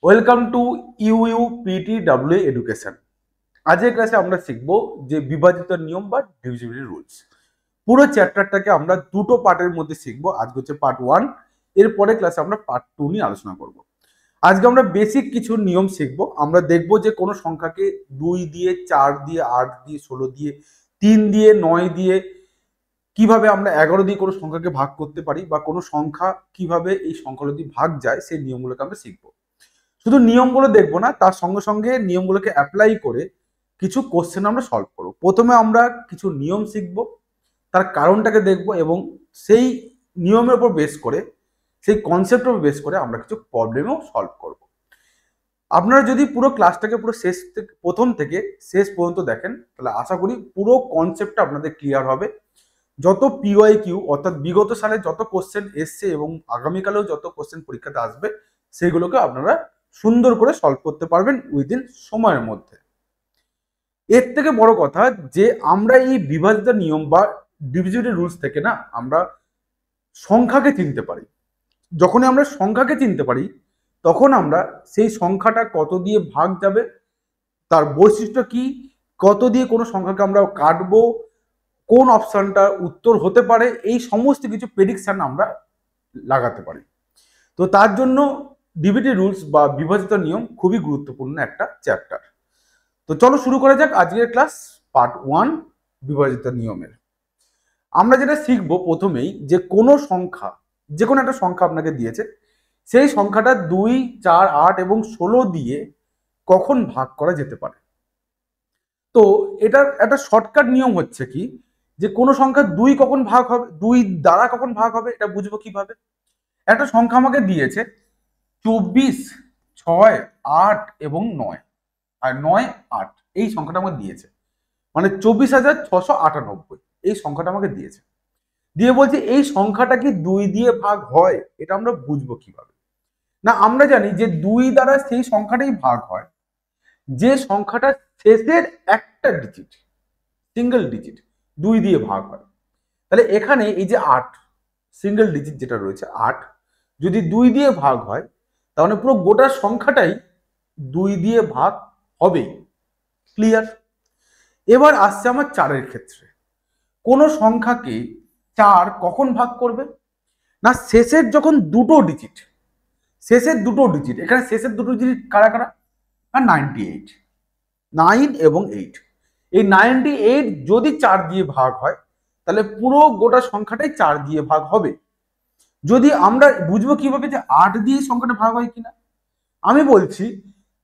Welcome to ইউইউপিটিডব্লিউ education. আজকের ক্লাসে আমরা শিখব যে বিভাজিত নিয়ম বা ডিভিজিবিলিটি রুলস। পুরো চ্যাপ্টারটাকে আমরা দুটো পার্টের মধ্যে শিখবো। আজকে হচ্ছে পার্ট 1, এরপরে ক্লাসে আমরা পার্ট 2 নিয়ে আলোচনা করব। আজকে আমরা বেসিক কিছু নিয়ম শিখবো। আমরা দেখব যে কোনো সংখ্যাকে 2 দিয়ে, 4 দিয়ে, 8 দিয়ে, 16 দিয়ে, 3 দিয়ে, 9 দিয়ে, কিভাবে আমরা 11 দিয়ে কোনো সংখ্যাকে ভাগ করতে পারি, বা কোনো সংখ্যা কিভাবে এই সংখ্যাগুলো দিয়ে ভাগ যায় সেই নিয়মগুলোকে আমরা শিখবো। শুধু নিয়মগুলো দেখবো না, তার সঙ্গে সঙ্গে নিয়মগুলোকে অ্যাপ্লাই করে কিছু কোশ্চেন আমরা সলভ করবো। প্রথমে আমরা কিছু নিয়ম শিখব, তার কারণটাকে দেখব, এবং সেই নিয়মের উপর বেস করে, সেই কনসেপ্টের উপর বেস করে আমরা কিছু প্রবলেমও সলভ করব। আপনারা যদি পুরো ক্লাসটাকে পুরো শেষ থেকে, প্রথম থেকে শেষ পর্যন্ত দেখেন, তাহলে আশা করি পুরো কনসেপ্টটা আপনাদের ক্লিয়ার হবে। যত পিওয়াইকিউ অর্থাৎ বিগত সালে যত কোশ্চেন এসছে এবং আগামীকালেও যত কোশ্চেন পরীক্ষাতে আসবে, সেগুলোকে আপনারা সুন্দর করে সলভ করতে পারবেন উইদিন সময়ের মধ্যে। এর থেকে বড় কথা যে আমরা এই বিভাজিত নিয়ম বা ডিভিজিবিলিটি রুলস থেকে না আমরা সংখ্যাকে চিনতে পারি। যখনই আমরা সংখ্যাকে চিনতে পারি, তখন আমরা সেই সংখ্যাটা কত দিয়ে ভাগ যাবে, তার বৈশিষ্ট্য কি, কত দিয়ে কোনো সংখ্যাকে আমরা কাটবো, কোন অপশনটা উত্তর হতে পারে, এই সমস্ত কিছু প্রেডিকশন আমরা লাগাতে পারি। তো তার জন্য ডিভিজিবিলিটি রুলস বা বিভাজিত নিয়ম খুবই গুরুত্বপূর্ণ একটা চ্যাপ্টার। তো চলো শুরু করা যাক আজকের ক্লাস পার্ট 1 বিভাজিত নিয়মের। আমরা যেটা শিখবো প্রথমেই, যে কোনো সংখ্যা, যে কোনো একটা সংখ্যা আপনাকে দিয়েছে, সেই সংখ্যাটা 2, 4, 8 এবং 16 দিয়ে কখন ভাগ করা যেতে পারে। তো এটার একটা শর্টকাট নিয়ম হচ্ছে কি, যে কোনো সংখ্যা 2 কখন ভাগ হবে, 2 দ্বারা কখন ভাগ হবে, এটা বুঝবো কিভাবে। একটা সংখ্যা আমাকে দিয়েছে 24, 6, 8 এবং 9, আর 9, 8 এই সংখ্যাটা আমাকে দিয়েছে, মানে 24,698 এই সংখ্যাটা আমাকে দিয়েছে। দিয়ে বলছে এই সংখ্যাটা কি 2 দিয়ে ভাগ হয়, এটা আমরা বুঝবো কিভাবে। না, আমরা জানি যে 2 দ্বারা সেই সংখ্যাটাই ভাগ হয় যে সংখ্যাটা শেষের একটা ডিজিট, সিঙ্গেল ডিজিট 2 দিয়ে ভাগ হয়। তাহলে এখানে এই যে 8 সিঙ্গেল ডিজিট যেটা রয়েছে 8, যদি 2 দিয়ে ভাগ হয়, তাহলে পুরো গোটা সংখ্যাটাই 2 দিয়ে ভাগ হবেই। ক্লিয়ার? এবার আসছে আমার 4-এর ক্ষেত্রে। কোন সংখ্যাকে 4 কখন ভাগ করবে, না শেষের যখন দুটো ডিজিট, শেষের দুটো ডিজিট, এখানে শেষের দুটো ডিজিট কারা কারা, আর 98, 9 এবং 8, এই 98 যদি 4 দিয়ে ভাগ হয়, তাহলে পুরো গোটা সংখ্যাটাই 4 দিয়ে ভাগ হবে। যদি আমরা বুঝবো কিভাবে যে 8 দিয়ে সংখ্যাটা ভাগ হয় কিনা, আমি বলছি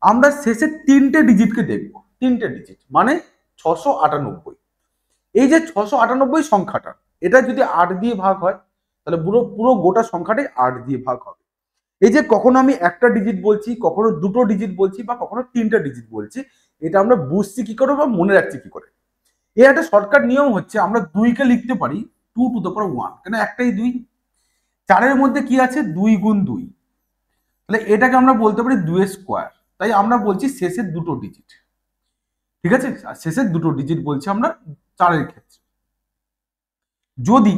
আমরা শেষের 3টে ডিজিটকে দেখব। 3টে ডিজিট মানে 698। এই যে 698 সংখ্যাটা, এটা যদি 8 দিয়ে ভাগ হয়, তাহলে পুরো পুরো গোটা সংখ্যাটাই 8 দিয়ে ভাগ হবে। এই যে কখনো আমি একটা ডিজিট বলছি, কখনো দুটো ডিজিট বলছি, বা কখনো 3টে ডিজিট বলছি, এটা আমরা বুঝছি কি করে বা মনে রাখছি কি করে। এর একটা শর্টকাট নিয়ম হচ্ছে, আমরা 2কে লিখতে পারি 2 টু দ্য পাওয়ার 1, কেন একটাই 2। 4-এর মধ্যে কি আছে, 2 গুণ 2, তাহলে এটাকে আমরা বলতে পারি 2 এর স্কোয়ার। তাই আমরা বলছি শেষের দুটো ডিজিট, ঠিক আছে, শেষের দুটো ডিজিট বলছি আমরা 4-এর ক্ষেত্রে। যদি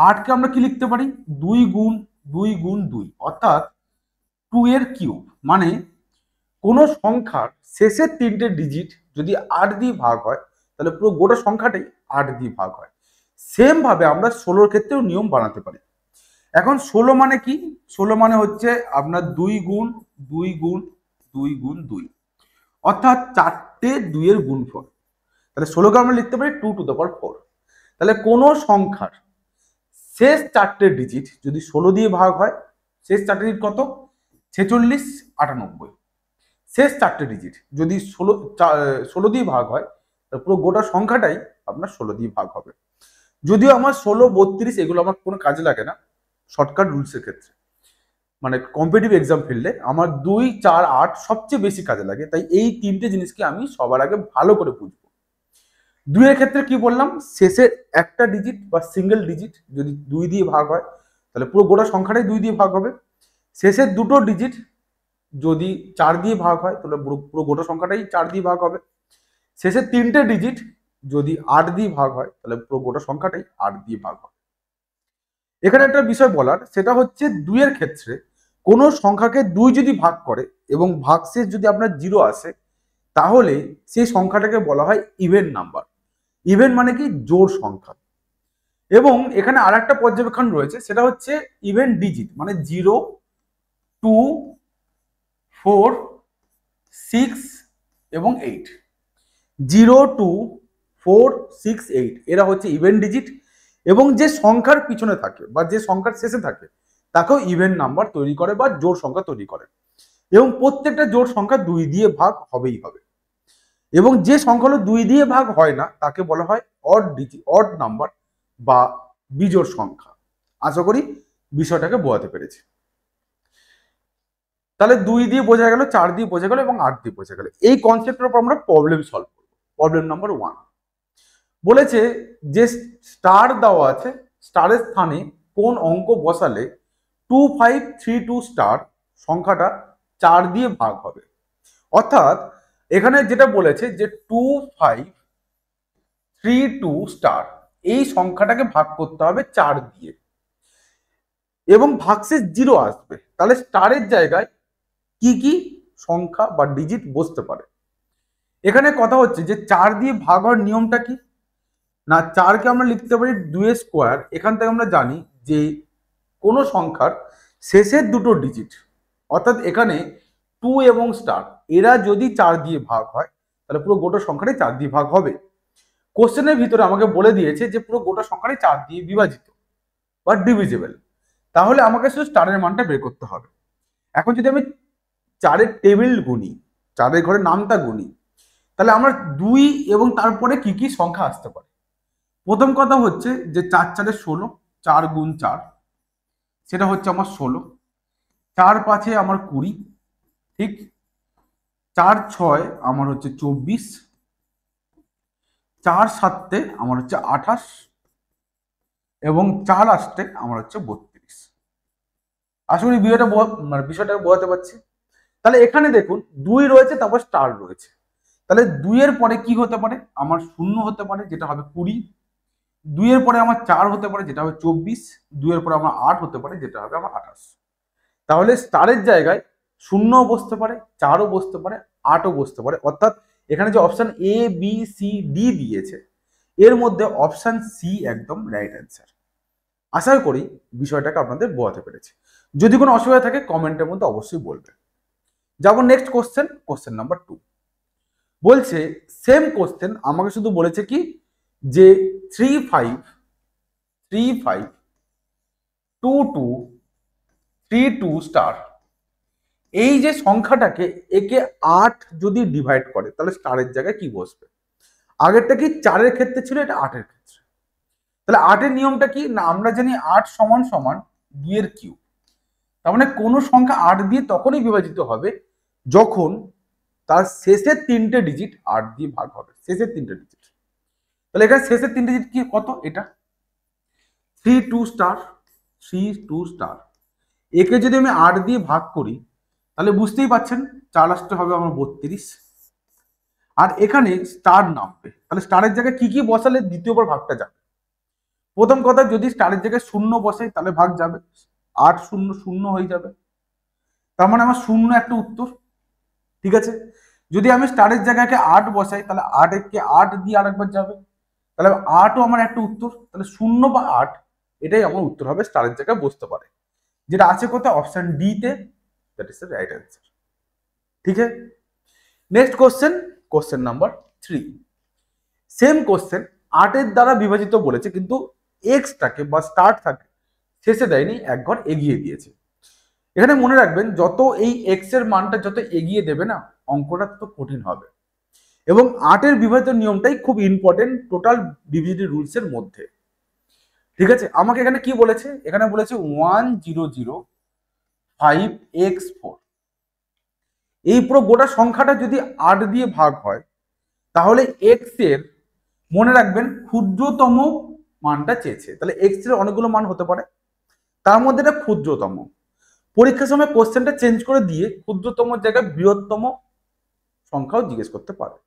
8কে আমরা কি লিখতে পারি, 2 গুণ 2 গুণ 2, অর্থাৎ 2 এর কিউব। মানে কোন সংখ্যার শেষের 3টে ডিজিট যদি 8 দিয়ে ভাগ হয়, তাহলে পুরো গোটা সংখ্যাটাই 8 দিয়ে ভাগ হয়। সেম ভাবে আমরা 16-র ক্ষেত্রেও নিয়ম বানাতে পারি। এখন 16 মানে কি, 16 মানে হচ্ছে আপনার 2 গুণ 2 গুণ 2 গুণ 2, অর্থাৎ 4টে 2 এর গুণফল। তাহলে 16কে আমরা লিখতে পারি 2 টু দ্য পাওয়ার 4। তাহলে কোন সংখ্যার শেষ 4টে ডিজিট যদি 16 দিয়ে ভাগ হয়, শেষ 4টে ডিজিট কত, 46, 98, শেষ 4টে ডিজিট যদি 16 দিয়ে ভাগ হয়, তাহলে পুরো গোটা সংখ্যাটাই আপনার 16 দিয়ে ভাগ হবে। যদিও আমার 16, 32 এগুলো আমার কোনো কাজে লাগে না শর্টকাট রুলসের ক্ষেত্রে, মানে কম্পিটিটিভ এক্সাম ফিল্ডে আমার 2, 4, 8 সবচেয়ে বেশি কাজে লাগে। তাই এই 3টে জিনিসকে আমি সবার আগে ভালো করে বুঝবো। 2 এর ক্ষেত্রে কি বললাম, শেষের একটা ডিজিট বা সিঙ্গেল ডিজিট যদি 2 দিয়ে ভাগ হয়, তাহলে পুরো গোটা সংখ্যাটাই 2 দিয়ে ভাগ হবে। শেষের দুটো ডিজিট যদি 4 দিয়ে ভাগ হয়, তাহলে পুরো গোটা সংখ্যাটাই 4 দিয়ে ভাগ হবে। শেষের 3টে ডিজিট যদি 8 দিয়ে ভাগ হয়, তাহলে পুরো গোটা সংখ্যাটাই 8 দিয়ে ভাগ হবে। এখানে একটা বিষয় বলার, সেটা হচ্ছে 2 এর ক্ষেত্রে কোনো সংখ্যাকে 2 যদি ভাগ করে এবং ভাগশেষ যদি আপনার 0 আসে, তাহলে সেই সংখ্যাটাকে বলা হয় ইভেন নাম্বার। ইভেন মানে কি? জোড় সংখ্যা। এবং এখানে আরেকটা পর্যবেক্ষণ রয়েছে, সেটা হচ্ছে ইভেন ডিজিট, মানে 0, 2, 4, 6 এবং 8। 0, 2, 4, 6, 8 এরা হচ্ছে ইভেন ডিজিট, এবং যে সংখ্যার পিছনে থাকে বা যে সংখ্যার শেষে থাকে তাকেও ইভেন নাম্বার তৈরি করে বা জোড় সংখ্যা তৈরি করে। এবং প্রত্যেকটা জোড় সংখ্যা 2 দিয়ে ভাগ হবেই হবে। এবং যে সংখ্যাগুলো 2 দিয়ে ভাগ হয় না তাকে বলা হয় অড নাম্বার বা বিজোড় সংখ্যা। আশা করি বিষয়টাকে বোঝাতে পেরেছি। তাহলে 2 দিয়ে বোঝা গেল, 4 দিয়ে বোঝা গেল এবং 8 দিয়ে বোঝা গেল। এই কনসেপ্টের উপর আমরা প্রবলেম সলভ করব। প্রবলেম নাম্বার 1 বলেছে যে স্টার দেওয়া আছে, স্টারের স্থানে কোন অঙ্ক বসালে 2532 স্টার সংখ্যাটা 4 দিয়ে ভাগ হবে। অর্থাৎ এখানে যেটা বলেছে যে 2532 স্টার এই সংখ্যাটাকে ভাগ করতে হবে 4 দিয়ে এবং ভাগশেষ 0 আসবে। তাহলে স্টারের জায়গায় কি কি সংখ্যা বা ডিজিট বসতে পারে? এখানে কথা হচ্ছে যে 4 দিয়ে ভাগ হওয়ার নিয়মটা কি না, 4কে আমরা লিখতে পারি 2 স্কোয়ার। এখান থেকে আমরা জানি যে কোনো সংখ্যার শেষের দুটো ডিজিট, অর্থাৎ এখানে 2 এবং স্টার, এরা যদি 4 দিয়ে ভাগ হয় তাহলে পুরো গোটা সংখ্যাটাই 4 দিয়ে ভাগ হবে। কোশ্চেনের ভিতরে আমাকে বলে দিয়েছে যে পুরো গোটা সংখ্যাটাই 4 দিয়ে বিভাজিত বা ডিভিজিবল। তাহলে আমাকে শুধু স্টারের মানটা বের করতে হবে। এখন যদি আমি 4-এর টেবিল গুনি, 4-এর ঘরের নামটা গুনি, তাহলে আমার 2 এবং তারপরে কি কি সংখ্যা আসতে পারে? প্রথম কথা হচ্ছে যে 4 4 16, 4 গুণ 4 সেটা হচ্ছে আমার 16, 4 5 আমার 20, ঠিক, 4 6 আমার হচ্ছে 24, 4 7 আমার হচ্ছে 28 এবং 4 8 আমার হচ্ছে 32। আশা করি বিষয়টা বোঝাতে পারছি। তাহলে এখানে দেখুন 2 রয়েছে, তারপর স্টার রয়েছে। তাহলে 2 এর পরে কি হতে পারে? আমার 0 হতে পারে, যেটা হবে 20। 2 এর পরে আমার 4 হতে পারে, যেটা হবে 24। 2 এর পরে আমার 8 হতে পারে, যেটা হবে আমার 28। তাহলে স্টারের জায়গায় 0 বসতে পারে, 4ও বসতে পারে, 8ও বসতে পারে। অর্থাৎ এখানে যে option A B C D দিয়েছে এর মধ্যে অপশন সি একদম রাইট অ্যান্সার। আশা করি বিষয়টাকে আপনাদের বোঝাতে পেরেছি। যদি কোনো অসুবিধা থাকে কমেন্টের মধ্যে অবশ্যই বলবেন। যাব নেক্সট কোশ্চেন, কোশ্চেন নাম্বার 2 বলছে সেম কোশ্চেন, আমাকে শুধু বলেছে কি যে 352232 স্টার এই যে সংখ্যাটাকে একে 8 যদি ডিভাইড করে তাহলে স্টারের জায়গায় কি বসবে? আগেরটা কি 4-এর ক্ষেত্রে ছিল, এটা 8-এর ক্ষেত্রে। তাহলে 8-এর নিয়মটা কি না, আমরা জানি 8 সমান সমান 2 এর কিউব। তার মানে কোনো সংখ্যা 8 দিয়ে তখনই বিভাজিত হবে যখন তার শেষের 3টে ডিজিট 8 দিয়ে ভাগ হবে, শেষের 3টে ডিজিট। তাহলে এখানে শেষের 3টে ডিজিট কি কত? এটা 32 স্টার, 32 স্টার। একে যদি আমি 8 দিয়ে ভাগ করি তাহলে বুঝতেই পারছেন 4 আসতে হবে আমার 32। আর এখানে স্টার নামবে, তাহলে স্টারের জায়গায় কি কি বসালে দ্বিতীয়বার ভাগটা যাবে? প্রথম কথা, যদি স্টারের জায়গায় 0 বসাই তাহলে ভাগ যাবে, 8 0 0 হয়ে যাবে। তার মানে আমার 0 একটা উত্তর, ঠিক আছে। যদি আমি স্টারের জায়গাকে 8 বসাই তাহলে 8 কে 8 দিয়ে আরেকবার যাবে, তাহলে 8ও আমার একটা উত্তর। তাহলে 0 বা 8 এটাই আমার উত্তর হবে, স্টারের জায়গায় বসতে পারে, যেটা আছে কোথায়? অপশন ডি তে। That is the right answer. ঠিক আছে। Next question, question number 3 same question, 8-এর দ্বারা বিভাজিত বলেছে, কিন্তু এক্সটাকে বা স্টার্ট থাকে শেষে দেয়নি, এক ঘর এগিয়ে দিয়েছে। এখানে মনে রাখবেন যত এই এক্স এর মানটা যত এগিয়ে দেবে না অঙ্কটা তত কঠিন হবে। এবং 8-এর বিভাজিত নিয়মটাই খুব ইম্পর্টেন্ট টোটাল ডিভিজিটি রুলস এর মধ্যে। ঠিক আছে, আমাকে এখানে কি বলেছে? এখানে বলেছে 1005x4। এই পুরো গোটা সংখ্যাটা যদি 8 দিয়ে ভাগ হয় তাহলে এক্স এর, মনে রাখবেন, ক্ষুদ্রতম মানটা চেয়েছে। তাহলে এক্স এর অনেকগুলো মান হতে পারে, তার মধ্যে এটা ক্ষুদ্রতম। পরীক্ষার সময় কোশ্চেনটা চেঞ্জ করে দিয়ে ক্ষুদ্রতম জায়গায় বৃহত্তম সংখ্যাও জিজ্ঞেস করতে পারে।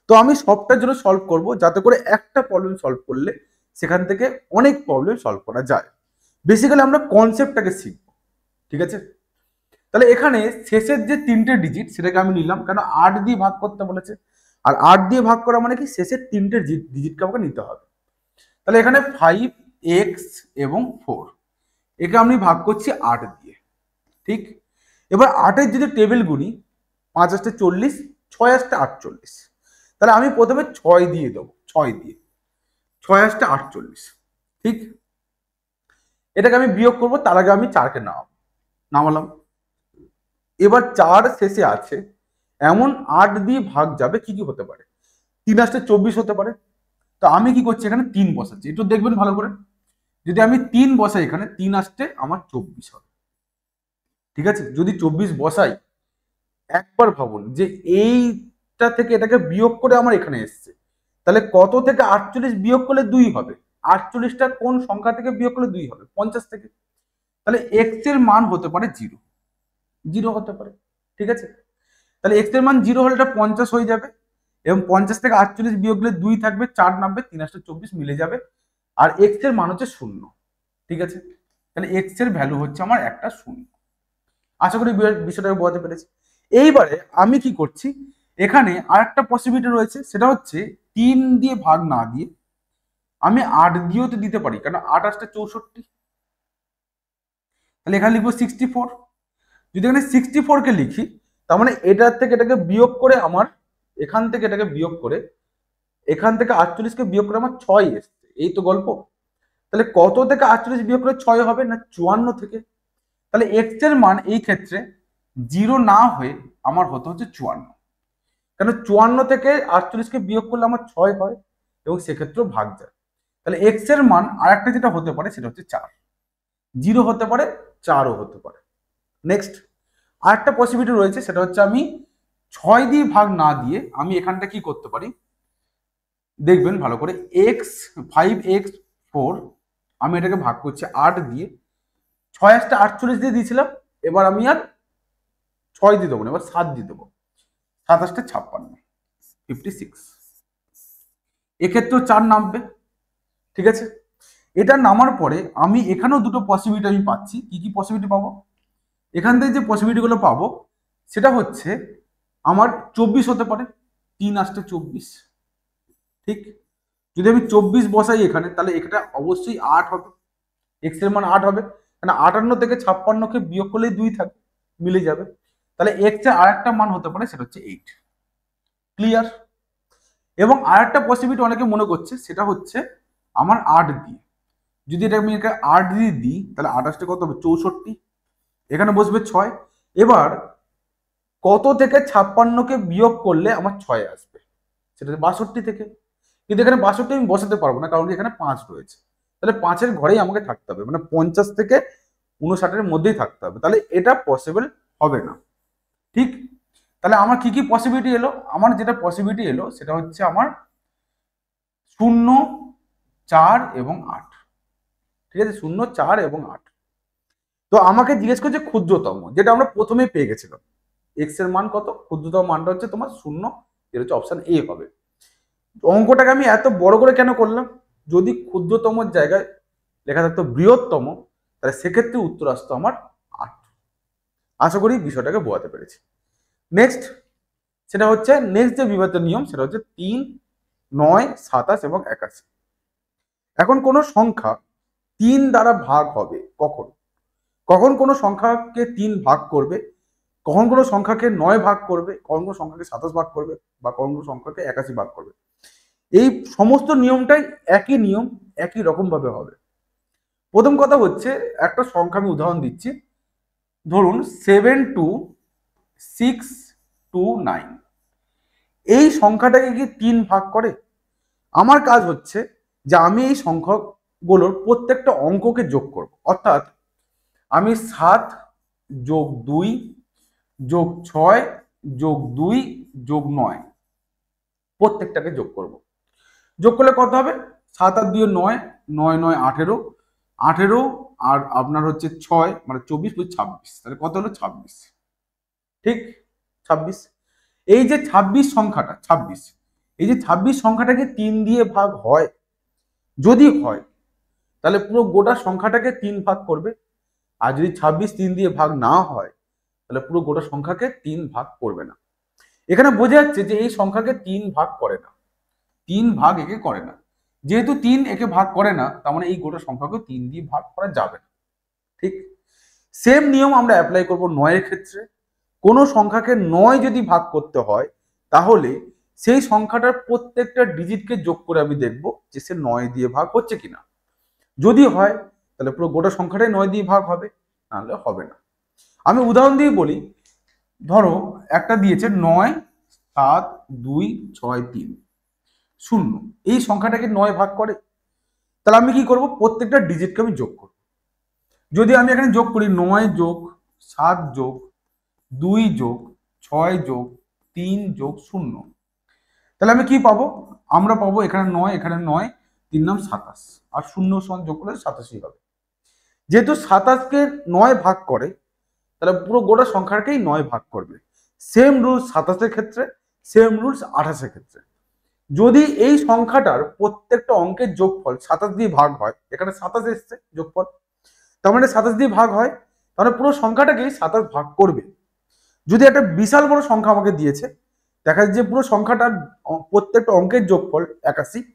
তো আমি সবটার জন্য সলভ করব, যাতে করে একটা প্রবলেম সলভ করলে সেখান থেকে অনেক প্রবলেম সলভ করা যায়। বেসিক্যালি আমরা কনসেপ্টটাকে শিখবো, ঠিক আছে। তাহলে এখানে শেষের যে 3টে ডিজিট সেটাকে আমি নিলাম, কেন 8 দিয়ে ভাগ করতে বলেছে, আর 8 দিয়ে ভাগ করা মানে কি শেষের 3টে ডিজিটকে আমাকে নিতে হবে। তাহলে এখানে 5x এবং 4 একে আমি ভাগ করছি 8 দিয়ে, ঠিক। এবার 8-এর যদি টেবিল গুনি, 5 আসতে 40, 6 আসতে 48, তাহলে আমি প্রথমে 6 দিয়ে দেবো, 6 দিয়ে 6 আসতে 48, ঠিক। এটাকে আমি বিয়োগ করবো, তার আগে আমি 4কে নামালাম। এবার 4 শেষে আছে, এমন 8 দিয়ে ভাগ যাবে কি কি হতে পারে, 3 আসতে 24 হতে পারে। তো আমি কি করছি, এখানে 3 বসাচ্ছি, একটু দেখবেন ভালো করে। যদি আমি 3 বসাই এখানে, 3 আসতে আমার 24 হবে, ঠিক আছে। যদি 24 বসাই, একবার ভাবুন যে এইটা থেকে এটাকে বিয়োগ করে আমার এখানে এসছে, তাহলে কত থেকে 48 বিয়োগ করলে 2 হবে, 48টা কোন সংখ্যা থেকে বিয়োগ করলে 2 হবে, 50 থেকে। তাহলে এক্স এর মান হতে পারে 0, 0 হতে পারে, ঠিক আছে। তাহলে এক্স এর মান 0 হলে এটা 50 হয়ে যাবে, এবং 50 থেকে 48 বিয়োগ করলে 2 থাকবে, 4 নামবে, 3 আসতে 24 মিলে যাবে, আর এক্স এর মান হচ্ছে 0, ঠিক আছে। তাহলে এক্স এর ভ্যালু হচ্ছে আমার একটা 0। আশা করি বিষয়টাকে বোঝাতে পেরেছি। এইবারে আমি কি করছি, এখানে আরেকটা পসিবিলিটি রয়েছে, সেটা হচ্ছে 3 দিয়ে ভাগ না দিয়ে আমি 8 দিয়েও তো দিতে পারি, কারণ 8 আসতে 64, তাহলে এখানে লিখবো 64। যদি এখানে 64কে লিখি, তার মানে এটার থেকে এটাকে বিয়োগ করে আমার, এখান থেকে এটাকে বিয়োগ করে, এখান থেকে 48কে বিয়োগ করে আমার 6 এসছে, এই তো গল্প। তাহলে কত থেকে 48 বিয়োগ করে 6 হবে না, 54 থেকে। তাহলে এক্স এর মান এই ক্ষেত্রে 0 না হয়ে আমার হতে হচ্ছে 54, কেন 54 থেকে 48কে বিয়োগ করলে আমার 6 হয়, এবং সেক্ষেত্রেও ভাগ যায়। তাহলে এক্স এর মান আর একটা যেটা হতে পারে সেটা হচ্ছে 4, 0 হতে পারে, 4ও হতে পারে। নেক্সট আরেকটা পসিবিলিটি রয়েছে, সেটা হচ্ছে আমি 6 দিয়ে ভাগ না দিয়ে আমি এখানটা কি করতে পারি, দেখবেন ভালো করে।5x4 আমি এটাকে ভাগ করছি 8 দিয়ে, 6 আসতে 48 দিয়ে দিয়েছিলাম, এবার আমি আর 6 দিয়ে দেবো না, এবার 7 দিয়ে দেবো, 7 আসতে 56, 56। এক্ষেত্রেও 4 নামবে, ঠিক আছে। এটা নামার পরে আমি এখানেও দুটো পসিবিলিটি আমি পাচ্ছি। কি কি পসিবিলিটি পাবো, এখান থেকে যে পসিবিলিটিগুলো পাবো সেটা হচ্ছে আমার 24 হতে পারে, 3 আসতে 24, ঠিক। যদি আমি 24 বসাই এখানে, তাহলে এটা অবশ্যই 8 হবে, এক্স এর মান 8 হবে, কারণ 58 থেকে 56কে বিয়োগ করলেই 2 থাকে, মিলে যাবে। তাহলে এক্স এর আরেকটা মান হতে পারে, সেটা হচ্ছে 8। ক্লিয়ার। এবং আরেকটা পসিবিলিটি অনেকে মনে করছে, সেটা হচ্ছে আমার 8 দিয়ে, যদি এটা আমি 8 দিয়ে দিই, তাহলে 28 কত হবে, 64, এখানে বসবে 6। এবার কত থেকে 56কে বিয়োগ করলে আমার 6 আসবে, সেটা 62 থেকে। কিন্তু এখানে 62 আমি বসাতে পারবো না, কারণ এখানে 5 রয়েছে, তাহলে 5-এর ঘরেই আমাকে থাকতে হবে, মানে 50 থেকে 59-এর মধ্যেই থাকতে হবে, তাহলে এটা পসিবল হবে না, ঠিক। তাহলে আমার কি কি পসিবিলিটি এলো, আমার যেটা পসিবিলিটি এলো সেটা হচ্ছে আমার 0, 4 এবং 8, ঠিক আছে, 0, 4 এবং 8। তো আমাকে জিজ্ঞেস করছে ক্ষুদ্রতম, যেটা আমরা প্রথমে পেয়ে গেছিলাম, এক্স এর মান কত, ক্ষুদ্রতম মানটা হচ্ছে তোমার 0, এর হচ্ছে অপশন এ হবে। অঙ্কটাকে আমি এত বড় করে কেন করলাম, যদি ক্ষুদ্রতম জায়গায় লেখা থাকতো বৃহত্তম, তাহলে সেক্ষেত্রে উত্তর আসতো আমার 8। আশা করি বিষয়টাকে বোঝাতে পেরেছি। নেক্সট সেটা হচ্ছে, নেক্সট যে বিভাজ্য নিয়ম সেটা হচ্ছে 3, 9, 27 এবং 81। এখন কোনো সংখ্যা 3 দ্বারা ভাগ হবে কখন, কখন কোনো সংখ্যাকে 3 ভাগ করবে, কখন কোনো সংখ্যাকে 9 ভাগ করবে, কখন কোনো সংখ্যাকে 27 ভাগ করবে, বা কখন কোনো সংখ্যাকে 81 ভাগ করবে। এই সমস্ত নিয়মটাই একই নিয়ম, একই রকম ভাবে হবে। প্রথম কথা হচ্ছে, একটা সংখ্যা আমি উদাহরণ দিচ্ছি, ধরুন 72629, এই সংখ্যাটাকে কি 3 ভাগ করে। আমার কাজ হচ্ছে যে আমি এই সংখ্যাগুলোর প্রত্যেকটা অঙ্ককে যোগ করব, অর্থাৎ আমি 7 যোগ 2 যোগ 6 যোগ 2 যোগ 9 প্রত্যেকটাকে যোগ করব। যোগ করলে কত হবে, 7 আর 2 9, 9 9 18, 18 আর আপনার হচ্ছে 6 মানে 24 + 26, তাহলে কত হলো 26, ঠিক। 26, এই যে 26 সংখ্যাটা 26, এই যে 26 সংখ্যাটাকে 3 দিয়ে ভাগ হয়, যদি হয় তাহলে পুরো গোটা সংখ্যাটাকে 3 ভাগ করবে। আর যদি 26 3 দিয়ে ভাগ না হয়, তাহলে পুরো গোটা সংখ্যাকে 3 ভাগ করবে না। এখানে বোঝা যাচ্ছে যে এই সংখ্যাকে 3 ভাগ করে না, 3 ভাগ একে করে না। যেহেতু 3 একে ভাগ করে না, তার মানে এই গোটা সংখ্যাকে 3 দিয়ে ভাগ করা যাবে না। ঠিক সেম নিয়ম আমরা অ্যাপ্লাই করব 9 এর ক্ষেত্রে। কোনো সংখ্যাকে 9 যদি ভাগ করতে হয়, তাহলে সেই সংখ্যাটার প্রত্যেকটা ডিজিটকে যোগ করে আমি দেখব যে সে 9 দিয়ে ভাগ হচ্ছে কিনা। যদি হয় তাহলে পুরো গোটা সংখ্যাটাই 9 দিয়ে ভাগ হবে, নাহলে হবে না। আমি উদাহরণ দিয়ে বলি, ধরো একটা দিয়েছে 9 7 2 6 3 0, এই সংখ্যাটাকে 9 ভাগ করে। তাহলে আমি কি করব, প্রত্যেকটা ডিজিটকে আমি যোগ করব। যদি আমি এখানে যোগ করি 9 যোগ 7 যোগ 2 যোগ 6 যোগ 3 যোগ 0, তাহলে আমি কি পাবো, আমরা পাবো এখানে 9, এখানে 9, 3 নাম 27, আর 0 সমান যোগ করলে 87 হবে। যেহেতু 27কে 9 ভাগ করে, তাহলে পুরো গোটা সংখ্যাটাকেই 9 ভাগ করবে। সেম রুলস 27 এর ক্ষেত্রে, সেম রুলস 28 এর ক্ষেত্রে। যদি এই সংখ্যাটার প্রত্যেকটা অঙ্কের যোগফল 27 দিয়ে ভাগ হয়, এখানে 27 এসছে যোগফল, তার মানে 27 দিয়ে ভাগ হয়, তাহলে পুরো সংখ্যাটাকেই 27 ভাগ করবে। যদি একটা বিশাল বড় সংখ্যা আমাকে দিয়েছে, দেখা যাচ্ছে পুরো সংখ্যাটার প্রত্যেকটা অঙ্কের যোগফল 81,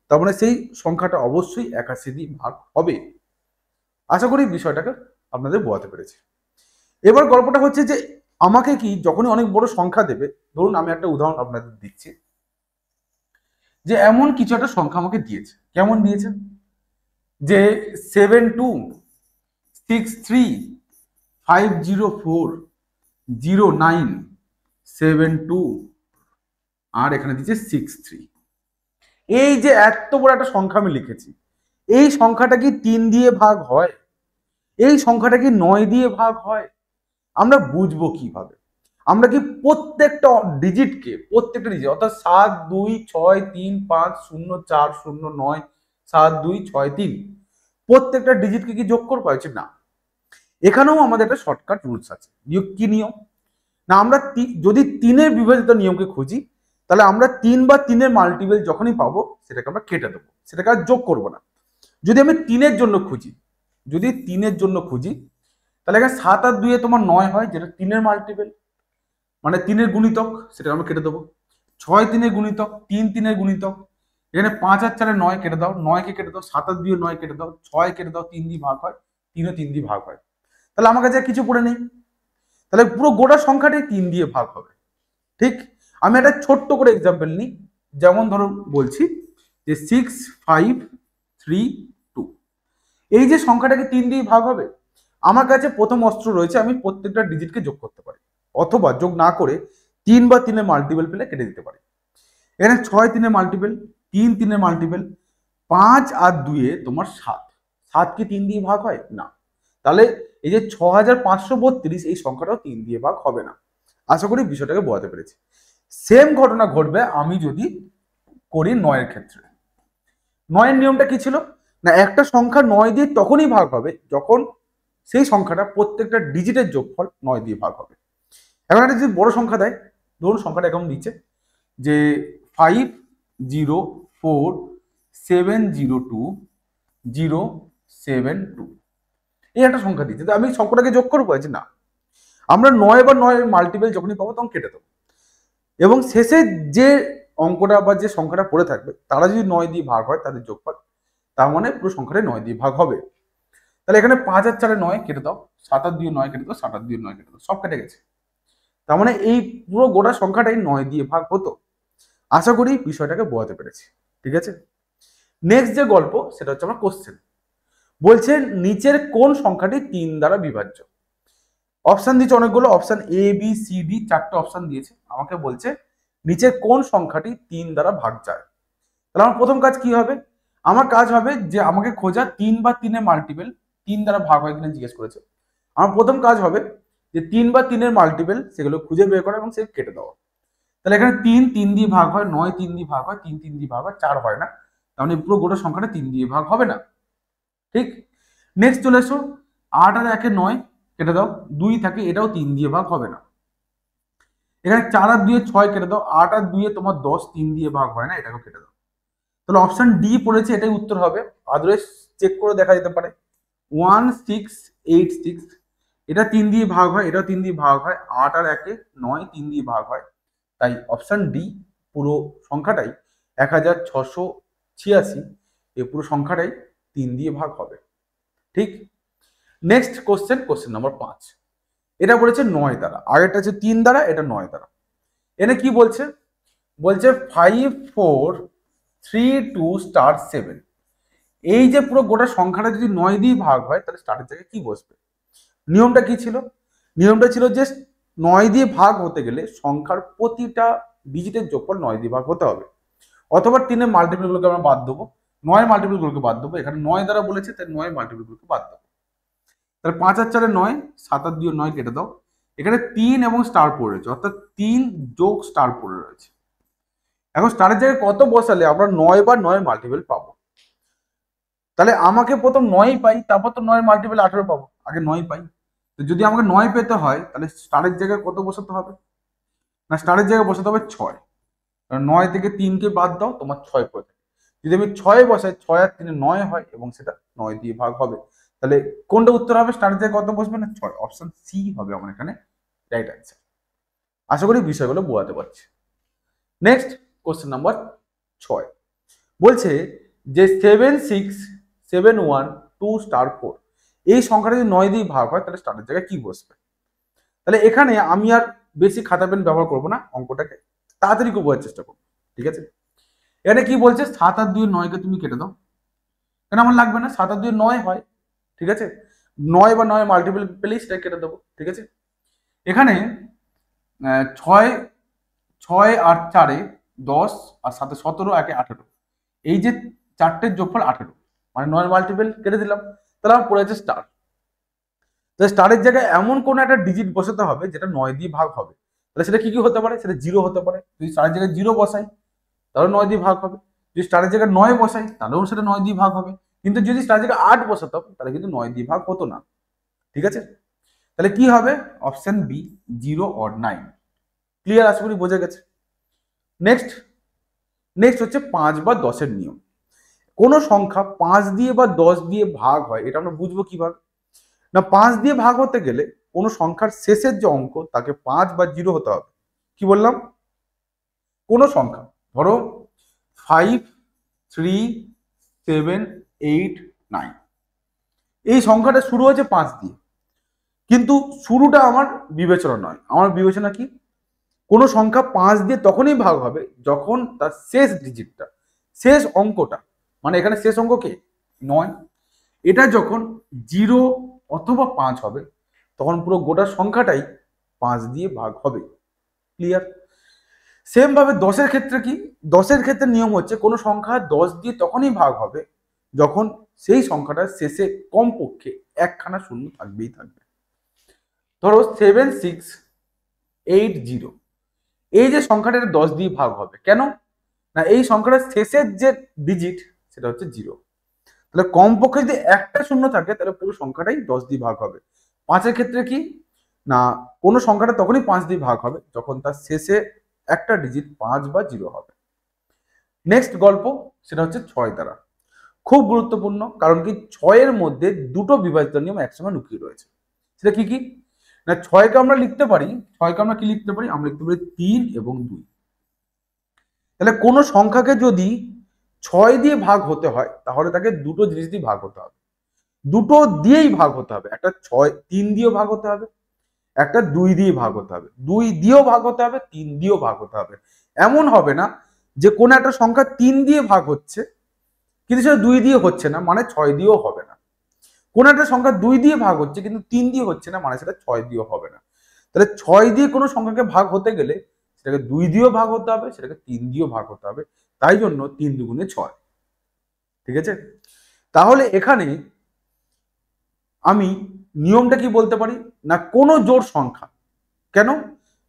তার মানে সেই সংখ্যাটা অবশ্যই 81 দিয়ে ভাগ হবে। আশা করি বিষয়টাকে আপনাদের বোঝাতে পেরেছি। এবার গল্পটা হচ্ছে যে আমাকে কি যখনই অনেক বড় সংখ্যা দেবে, ধরুন আমি একটা উদাহরণ আপনাদের দিচ্ছি, যে এমন কিছু একটা সংখ্যা আমাকে দিয়েছে। কেমন দিয়েছে, যে 726305040972, আর এখানে দিচ্ছে 63। এই যে এত বড় একটা সংখ্যা আমি লিখেছি, এই সংখ্যাটা কি 3 দিয়ে ভাগ হয়? এই সংখ্যাটা কি 9 দিয়ে ভাগ হয়? আমরা বুঝবো কিভাবে? আমরা কি প্রত্যেকটা ডিজিটকে, প্রত্যেকটা ডিজিট অর্থাৎ 7 2 6 3 5 0 4 0 9 7 2 6 3, প্রত্যেকটা ডিজিটকে কি যোগ করবো? আছে না। এখানেও আমাদের একটা শর্টকাট রুলস আছে। কি নিয়ম না, আমরা যদি 3-এর বিভাজিত নিয়মকে খুঁজি, তাহলে আমরা 3 বা 3-এর মাল্টিপল যখনই পাবো সেটাকে আমরা কেটে দেবো, সেটাকে আর যোগ করবো না। যদি আমি 3-এর জন্য খুঁজি, যদি 3-এর জন্য খুঁজি, তাহলে এখানে 7 আর 2 তোমার 9 হয়, যেটা 3-এর মাল্টিপল, মানে 3-এর গুণিতক, সেটা আমরা কেটে দেবো। 6 3-এর গুণিতক, 3 3-এর গুণিতক, এখানে 5 আর 4 9 কেটে দাও, 9কে কেটে দাও, 7 আর 2 9 কেটে দাও, 6 কেটে দাও, 3 দিয়ে ভাগ হয়, 3 ও 3 দিয়ে ভাগ হয়। তাহলে আমার কাছে কিছু পড়ে নেই, তাহলে পুরো গোটা সংখ্যাটাই 3 দিয়ে ভাগ হবে। ঠিক, আমি একটা ছোট্ট করে এক্সাম্পল নিই। যেমন ধরো বলছি যে 6532, এই যে সংখ্যাটাকে 3 দিয়ে ভাগ হবে, আমার কাছে প্রথম অস্ত্র রয়েছে, আমি প্রত্যেকটা ডিজিটকে যোগ করতে পারি, অথবা যোগ না করে 3 বা 3-এর মাল্টিপল পেলে কেটে দিতে পারি। এখানে 6 3-এর মাল্টিপল, 3 3-এর মাল্টিপল, 5 আর 2-এ তোমার 7, 7 কি 3 দিয়ে ভাগ হয় না, তাহলে এই যে 6532 এই সংখ্যাটাও 3 দিয়ে ভাগ হবে না। আশা করি বিষয়টাকে বোঝাতে পেরেছি। সেম ঘটনা ঘটবে আমি যদি করি 9-এর ক্ষেত্রে। 9-এর নিয়মটা কি ছিল না, একটা সংখ্যা 9 দিয়ে তখনই ভাগ হবে যখন সেই সংখ্যাটা প্রত্যেকটা ডিজিটের যোগফল 9 দিয়ে ভাগ হবে। এখন একটা যদি বড় সংখ্যা দেয়, ধরুন সংখ্যাটা এখন দিচ্ছে যে 504702 এই একটা সংখ্যা দিচ্ছে, আমি সংখ্যাটাকে যোগ করবো? আছে না, আমরা 9 বা 9-এর মাল্টিপল যখনই পাবো তখন কেটে দেবো, এবং শেষে যে অঙ্কটা বা যে সংখ্যাটা পড়ে থাকবে তারা যদি 9 দিয়ে ভাগ হয় তাদের যোগফল, তার মানে পুরো সংখ্যাটা 9 দিয়ে ভাগ হবে। তাহলে এখানে 5 আর 4-এ 9 কেটে দাও, 7 আর 2-এ 9 কেটে দাও, 7 আর 2-এ 9 কেটে দাও, সব কেটে গেছে। তার মানে এই পুরো গোটা সংখ্যাটাই 9 দিয়ে ভাগ হতো। আশা করি বিষয়টাকে বোঝাতে পেরেছি। ঠিক আছে, নেক্সট যে গল্প সেটা হচ্ছে আমার কোশ্চেন। বলছে নিচের কোন সংখ্যাটি 3 দ্বারা বিভাজ্য? অপশন দিচ্ছে অনেকগুলো, option A B C D, 4টে অপশন দিয়েছে। আমাকে বলছে নিচের কোন সংখ্যাটি 3 দ্বারা ভাগ যায়। তাহলে আমার প্রথম কাজ কি হবে, আমার কাজ হবে যে আমাকে খোঁজা 3 বা 3-এর মাল্টিপল 3 দ্বারা ভাগ হয় কিনা জিজ্ঞেস করেছে। আমার প্রথম কাজ হবে যে 3 বা 3-এর মাল্টিপল সেগুলো খুঁজে বের করা এবং সে কেটে দেওয়া। তাহলে এখানে 3 3 দিয়ে ভাগ হয়, 9 3 দিয়ে ভাগ হয়, 3 3 দিয়ে ভাগ হয়, 4 হয় না, তার মানে পুরো গোটা সংখ্যাটা 3 দিয়ে ভাগ হবে না। ঠিক, নেক্সট চলে এসো, 8 আর 1-এ 9 কেটে দাও, 2 থাকে, এটাও 3 দিয়ে ভাগ হবে না। এখানে 4 আর 2-এ 6 কেটে দাও, 8 আর 2-এ তোমার 10 3 দিয়ে ভাগ হয় না, এটাকেও কেটে দাও। তাহলে অপশন ডি পড়েছে, এটাই উত্তর হবে। আদারওয়াইজ চেক করে দেখা যেতে পারে 1686, এটা 3 দিয়ে ভাগ হয়, এটা 3 দিয়ে ভাগ হয়, 8 আর 1 9, 3 দিয়ে ভাগ হয়। তাই অপশন ডি পুরো সংখ্যাটাই 1686, এই পুরো সংখ্যাটাই 3 দিয়ে ভাগ হবে। ঠিক। Next question number 5। এটা বলেছে 9 দ্বারা, আগেরটা হচ্ছে 3 দ্বারা, এটা 9 দ্বারা। এনে কি বলছে? বলছে 5 4 3 2 স্টার 7। এই যে পুরো গোটা সংখ্যাটা যদি 9 দিয়ে ভাগ হয় তাহলে স্টারের জায়গায় কি বসবে? নিয়মটা কি ছিল? নিয়মটা ছিল যে 9 দিয়ে ভাগ হতে গেলে সংখ্যার প্রতিটা ডিজিটের যোগফল 9 দিয়ে ভাগ হতে হবে, অথবা 3 এর মাল্টিপলগুলোকে আমরা বাদ দেবো, 9 মাল্টিপলগুলোকে বাদ দেবো। এখানে 9 দ্বারা বলেছে তাই 9 মাল্টিপলগুলোকে বাদ দেবো। তাহলে 5 আর 4 9, 7 আর 2 9 কেটে দাও। এখানে 3 এবং স্টার পড়ে রয়েছে, অর্থাৎ 3 যোগ স্টার পড়ে রয়েছে। এখন স্টারের জায়গায় কত বসালে আমরা 9 বা 9 মাল্টিপল পাবো? তাহলে আমাকে প্রথম 9 পাই, তারপর তো 9 মাল্টিপল 18 পাবো, আগে 9 পাই। তো যদি আমাকে 9 পেতে হয় তাহলে স্টারের জায়গায় কত বসাতে হবে? না, স্টারের জায়গায় বসাতে হবে 6। কারণ 9 থেকে 3কে বাদ দাও, তোমার 6 পড়ে থাকে। যদি আমি 6 বসাই, 6 আর 3 9 হয় এবং সেটা 9 দিয়ে ভাগ হবে। তাহলে কোনটা উত্তর হবে? স্টারের জায়গায় কত বসবে? না 6। অপশন সি হবে আমার এখানে রাইট অ্যান্সার। আশা করি বিষয়গুলো বোঝাতে পারছি। নেক্সট কোশ্চেন নাম্বার 6 বলছে যে 7 6 7 1 2 স্টার 4, এই সংখ্যাটা যদি 9 দিয়ে ভাগ হয় তাহলে স্টারের জায়গায় কি বসবে? তাহলে এখানে আমি আর বেশি খাতা পেন ব্যবহার করবো না, অঙ্কটাকে তাড়াতাড়ি করে বোঝার চেষ্টা করবো। ঠিক আছে, এখানে কি বলছে? 7 আর 2 9কে তুমি কেটে দাও, কেন আমার লাগবে না, 7 আর 2 9 হয়। ঠিক আছে, 9 বা 9 মাল্টিপল পেলেই সেটা কেটে দেবো। ঠিক আছে, এখানে 6 6 আর 4 10 আর 7 17, 1 18, এই যে চারটের যোগফল 18, মানে 9 মাল্টিপল কেটে দিলাম। তাহলে আমার পড়ে আছে স্টার। তো স্টারের জায়গায় এমন কোন একটা ডিজিট বসাতে হবে যেটা 9 দিয়ে ভাগ হবে। তাহলে সেটা কি কি হতে পারে? সেটা 0 হতে পারে। যদি স্টারের জায়গায় 0 বসাই তাহলে 9 দিয়ে ভাগ হবে। যদি স্টারের জায়গায় 9 বসাই তাহলেও সেটা 9 দিয়ে ভাগ হবে। কিন্তু যদি স্টারের জায়গায় 8 বসাতাম তাহলে কিন্তু 9 দিয়ে ভাগ হতো না। ঠিক আছে, তাহলে কি হবে? Option B 0 or 9। ক্লিয়ার? আশা করি বোঝা গেছে। নেক্সট নেক্সট হচ্ছে 5 বা 10 এর নিয়ম। কোন সংখ্যা 5 দিয়ে বা 10 দিয়ে ভাগ হয় এটা আমরা বুঝবো কিভাবে? না, 5 দিয়ে ভাগ হতে গেলে কোন সংখ্যার শেষের যে অঙ্ক তাকে 5 বা 0 হতে হবে। কি বললাম? কোন সংখ্যা, ধরো 5 3 7 8 9, এই সংখ্যাটা শুরু হয়েছে 5 দিয়ে, কিন্তু শুরুটা আমার বিবেচনা নয়। আমার বিবেচনা কি? কোন সংখ্যা 5 দিয়ে তখনই ভাগ হবে যখন তার শেষ ডিজিটটা, শেষ অঙ্কটা, মানে এখানে শেষ অঙ্ক কে 9, এটা যখন 0 অথবা 5 হবে তখন পুরো গোটা সংখ্যাটাই 5 দিয়ে ভাগ হবে। ক্লিয়ার? সেম ভাবে 10 এর ক্ষেত্রে কি? 10 এর ক্ষেত্রে নিয়ম হচ্ছে কোন সংখ্যা 10 দিয়ে তখনই ভাগ হবে যখন সেই সংখ্যাটার শেষে কমপক্ষে একখানা শূন্য থাকবেই থাকবে। ধরো 7 6 8 0, এই যে সংখ্যাটা 10 দিয়ে ভাগ হবে, কেন না এই সংখ্যাটার শেষের যে ডিজিট সেটা হচ্ছে 0। তাহলে কমপক্ষে যদি একটা শূন্য থাকে তাহলে পুরো সংখ্যাটাই 10 দিয়ে ভাগ হবে। 5 এর ক্ষেত্রে কি? না, কোনো সংখ্যাটা তখনই 5 দিয়ে ভাগ হবে যখন তার শেষে একটা ডিজিট 5 বা 0 হবে। নেক্সট গল্প সেটা হচ্ছে 6 দ্বারা। খুব গুরুত্বপূর্ণ, কারণ কি 6 এর মধ্যে দুটো বিভাজিত নিয়ম একসঙ্গে লুকিয়ে রয়েছে। সেটা কি কি? না 6কে আমরা লিখতে পারি, 6কে আমরা কি লিখতে পারি? আমরা লিখতে পারি 3 এবং 2। তাহলে কোনো সংখ্যাকে যদি 6 দিয়ে ভাগ হতে হয় তাহলে তাকে দুটো জিনিস দিয়ে ভাগ হতে হবে, দুটো দিয়েই ভাগ হতে হবে। একটা 3 দিয়েও ভাগ হতে হবে, একটা 2 দিয়ে ভাগ হতে হবে, 2 দিয়েও ভাগ হতে হবে, 3 দিয়েও ভাগ হতে হবে। এমন হবে না যে কোনো একটা সংখ্যা 3 দিয়ে ভাগ হচ্ছে কিন্তু সেটা 2 দিয়ে হচ্ছে না, মানে 6 দিয়েও হবে না। কোন একটা সংখ্যা 2 দিয়ে ভাগ হচ্ছে কিন্তু 3 দিয়ে হচ্ছে না, মানে সেটা 6 দিয়েও হবে না। তাহলে 6 দিয়ে কোনো সংখ্যাকে ভাগ হতে গেলে সেটাকে 2 দিয়েও ভাগ হতে হবে, সেটাকে 3 দিয়েও ভাগ হতে হবে। তাই জন্য 3 দুগুণে 6। ঠিক আছে, তাহলে এখানে আমি নিয়মটা কি বলতে পারি? না কোনো জোড় সংখ্যা, কেন?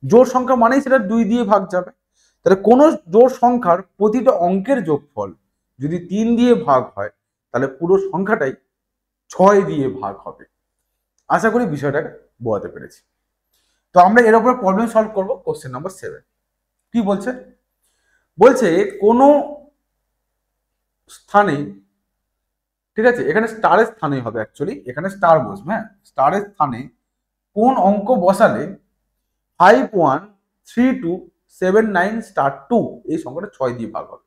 জোড় সংখ্যা মানেই সেটা 2 দিয়ে ভাগ যাবে। তাহলে কোনো জোড় সংখ্যার প্রতিটা অঙ্কের যোগফল যদি 3 দিয়ে ভাগ হয় তাহলে পুরো সংখ্যাটাই 6 দিয়ে ভাগ হবে। আশা করি বিষয়টাকে বোঝাতে পেরেছি। তো আমরা এর উপরে প্রবলেম সলভ করব। কোশ্চেন নাম্বার 7 কি বলছে? বলছে কোনো স্থানে, ঠিক আছে, এখানে স্টারের স্থানে হবে, অ্যাকচুয়ালি এখানে স্টার বসবে, হ্যাঁ, স্টারের স্থানে কোন অঙ্ক বসালে 513279*2 এই সংখ্যাটা 6 দিয়ে ভাগ হবে?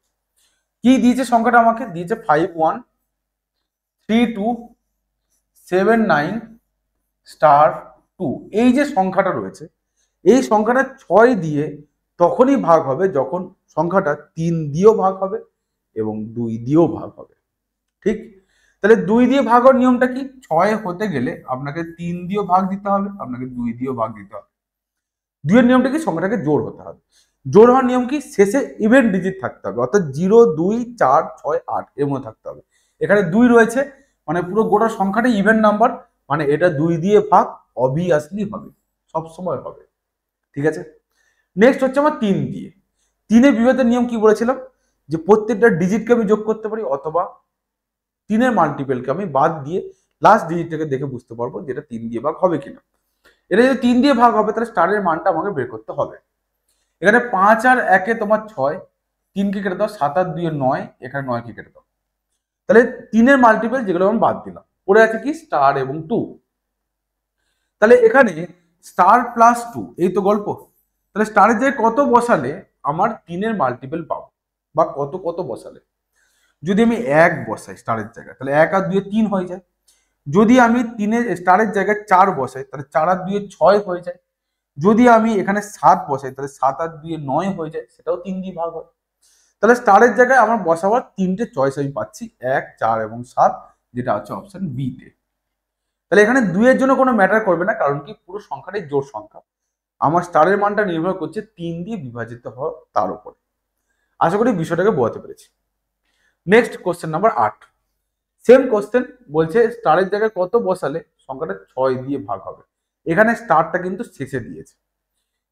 কি দিয়েছে সংখ্যাটা? আমাকে দিয়েছে 513279*2। এই যে সংখ্যাটা রয়েছে, এই সংখ্যাটা 6 দিয়ে তখনই ভাগ হবে যখন সংখ্যাটা 3 দিয়েও ভাগ হবে এবং 2 দিয়েও ভাগ হবে। ঠিক? তাহলে 2 দিয়ে ভাগ হওয়ার নিয়মটা কি? 6 হতে গেলে আপনাকে 3 দিয়েও ভাগ দিতে হবে, আপনাকে 2 দিয়েও ভাগ দিতে হবে। 2 এর নিয়মটা কি? সংখ্যাটাকে জোড় হতে হবে। জোড় হওয়ার নিয়ম কি? শেষে ইভেন ডিজিট থাকতে হবে, অর্থাৎ 0 2 4 6 8 এর মধ্যে থাকতে হবে। এখানে 2 রয়েছে, মানে পুরো গোটা সংখ্যাটা ইভেন নাম্বার, মানে এটা 2 দিয়ে ভাগ অবভিয়াসলি হবে, সব সময় হবে। ঠিক আছে? নেক্সট হচ্ছে আমার 3 দিয়ে। 3 এর বিভাজনের নিয়ম কি বলেছিলাম? যে প্রত্যেকটা ডিজিটকে আমি যোগ করতে পারি, অথবা 3 এর মাল্টিপলকে আমি বাদ দিয়ে লাস্ট ডিজিটটাকে দেখে বুঝতে পারবো যে এটা 3 দিয়ে ভাগ হবে কিনা। এটা যদি 3 দিয়ে ভাগ হবে তাহলে স্টারের মানটা আমাকে বের করতে হবে। এখানে 5 আর 1 তোমার 6, 3 কে কেটে দাও, 7 আর 2 9, এখানে 9 কে কেটে দাও। তাহলে 3 এর মাল্টিপল যেগুলো আমি বাদ দিলাম, পড়ে আছে কি? স্টার এবং 2। তাহলে এখানে স্টার প্লাস 2, এই তো গল্প। তাহলে স্টারের জায়গায় কত বসালে আমার 3 এর মাল্টিপল পাবো, বা কত কত বসালে? যদি আমি 1 বসাই স্টারের জায়গায়, তাহলে 1 আর 2 3 হয়ে যায়। যদি আমি 3 এর স্টারের জায়গায় 4 বসাই, তাহলে 4 আর 2 6 হয়ে যায়। যদি আমি এখানে 7 বসাই, তাহলে 7 আর 2 9 হয়ে যায়, সেটাও 3 দিয়ে ভাগ হয়। তাহলে স্টারের জায়গায় আমার বসাবার 3টে চয়েস আমি পাচ্ছি, 1 4 এবং 7, যেটা হচ্ছে অপশন বি তে। তাহলে এখানে 2 এর জন্য কোনো ম্যাটার করবে না, কারণ কি পুরো সংখ্যাটাই জোড় সংখ্যা। আমার স্টারের মানটা নির্ভর করছে 3 দিয়ে বিভাজিত হওয়া তার উপরে। আশা করি বিষয়টাকে বোঝাতে পেরেছি। Next question number 8। Same question বলছে স্টারের জায়গায় কত বসালে সংখ্যাটা 6 দিয়ে ভাগ হবে। এখানে স্টারটা কিন্তু শেষে দিয়েছে।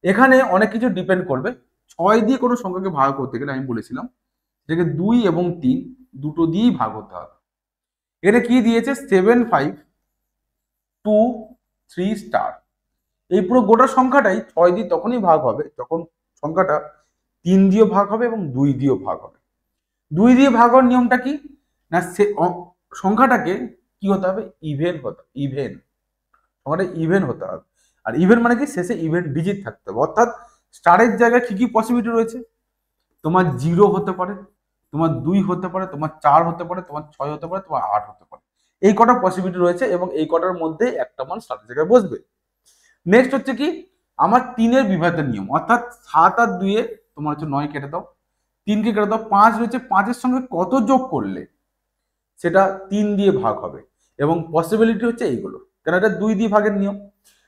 এখানে অনেক কিছু ডিপেন্ড করবে। 6 দিয়ে কোনো সংখ্যাকে ভাগ করতে গেলে আমি বলেছিলাম যেটাকে 2 এবং 3 দুটো দিয়েই ভাগ হতে হবে। এখানে কি দিয়েছে? 7 5 2 3 স্টার। এই পুরো গোটা সংখ্যাটাই 6 দিয়ে তখনই ভাগ হবে যখন সংখ্যাটা 3 দিয়েও ভাগ হবে এবং 2 দিয়েও ভাগ হবে। 2 দিয়ে ভাগ হওয়ার নিয়মটা কি? না, সংখ্যাটাকে কি হতে হবে? ইভেন সংখ্যাটা ইভেন হতে হবে। আর ইভেন মানে কি? শেষে ইভেন ডিজিট থাকতে হবে। অর্থাৎ স্টারের জায়গায় কি কি পসিবিলিটি রয়েছে? তোমার 0 হতে পারে, তোমার 2 হতে পারে, তোমার 4 হতে পারে, তোমার 6 হতে পারে, তোমার 8 হতে পারে। এই কটা পসিবিলিটি রয়েছে এবং এই কটার মধ্যে একটা মান স্টারের জায়গায় বসবে। নেক্সট হচ্ছে কি? আমার 3 এর বিভাজনের নিয়ম, অর্থাৎ 7 আর 2 তোমার হচ্ছে 9 কেটে দাও, 3 কে কেটে দাও, 5 রয়েছে, 5 এর সঙ্গে কত যোগ করলে সেটা 3 দিয়ে ভাগ হবে, এবং পসিবিলিটি হচ্ছে এইগুলো, কারণ এটা 2 দিয়ে ভাগের নিয়ম।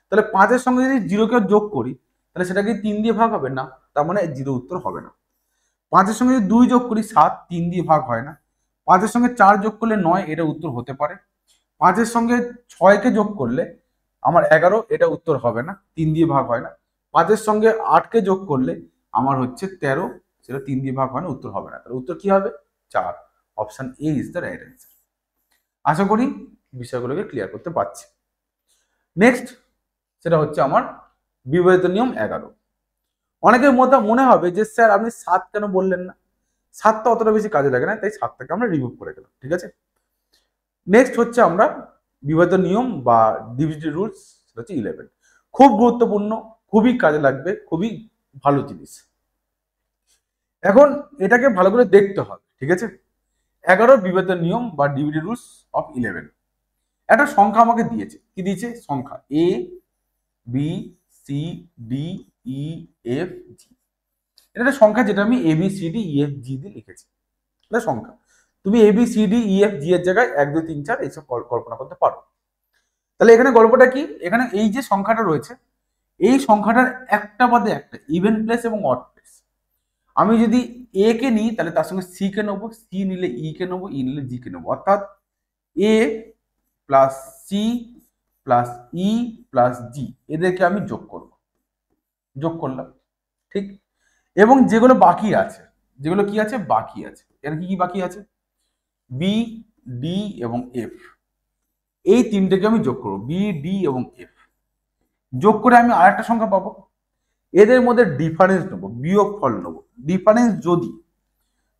তাহলে 5 এর সঙ্গে যদি 0 কে যোগ করি তাহলে সেটা কি 3 দিয়ে ভাগ হবে? না, তার মানে 0 উত্তর হবে না। 5 এর সঙ্গে যদি 2 যোগ করি 7, 3 দিয়ে ভাগ হয় না। 5 এর সঙ্গে 4 যোগ করলে 9, এটা উত্তর হতে পারে। 5 এর সঙ্গে 6 কে যোগ করলে আমার 11, এটা উত্তর হবে না, 3 দিয়ে ভাগ হয় না। 5 এর সঙ্গে 8 কে যোগ করলে আমার হচ্ছে 13, সেটা 3 দিয়ে ভাগ হয় না, উত্তর হবে না। তাহলে উত্তর কি হবে? 4। Option A is the right answer. আশা করি বিষয়গুলোকে ক্লিয়ার করতে পারছি। নেক্সট সেটা হচ্ছে আমার বিভাজিত নিয়ম 11। অনেকের মনে হবে যে স্যার আপনি 7 কেন বললেন না? 7টা অতটা বেশি কাজে লাগে না, তাই 7টাকে আমরা রিমুভ করে গেলাম। ঠিক আছে? নেক্সট হচ্ছে আমরা বিভাজিত নিয়ম বা ডিভিজিভ রুলস, সেটা হচ্ছে 11। খুব গুরুত্বপূর্ণ, খুবই কাজে লাগবে, খুবই ভালো জিনিস। এখন এটাকে ভালো করে দেখতে হবে। ঠিক আছে? 11 বিভাজিত নিয়ম বা ডিভিজিভ রুলস অফ 11। একটা সংখ্যা আমাকে দিয়েছে। কি দিয়েছে? সংখ্যা A B C D E F G. এটা একটা সংখ্যা যেটা আমি A B C D E F G দিয়ে লিখেছি। এটা সংখ্যা। তুমি A B C D E F G এর জায়গায় 1 2 3 4 এইসব কল্পনা করতে পারো। তাহলে এখানে গল্পটা কি? এখানে এই যে সংখ্যাটা রয়েছে, এই সংখ্যাটার একটা বাদে একটা ইভেন প্লেস এবং অড প্লেস। আমি যদি এ কে নিই তাহলে তার সঙ্গে সি কে নেবো, সি নিলে ই কে নেবো, ই নিলে জি কে নেবো। অর্থাৎ এ plus C plus E plus জি, এদেরকে আমি যোগ করলাম। ঠিক? এবং যেগুলো বাকি আছে, যেগুলো কি আছে? বাকি আছে। এর কি কি বাকি আছে? বি ডি এবং এফ, এই তিনটেকে আমি যোগ করবো, বি ডি এবং এফ। যোগ করে আমি আরেকটা সংখ্যা পাবো। এদের মধ্যে ডিফারেন্স নেবো, বিয়োগফল নেবো। ডিফারেন্স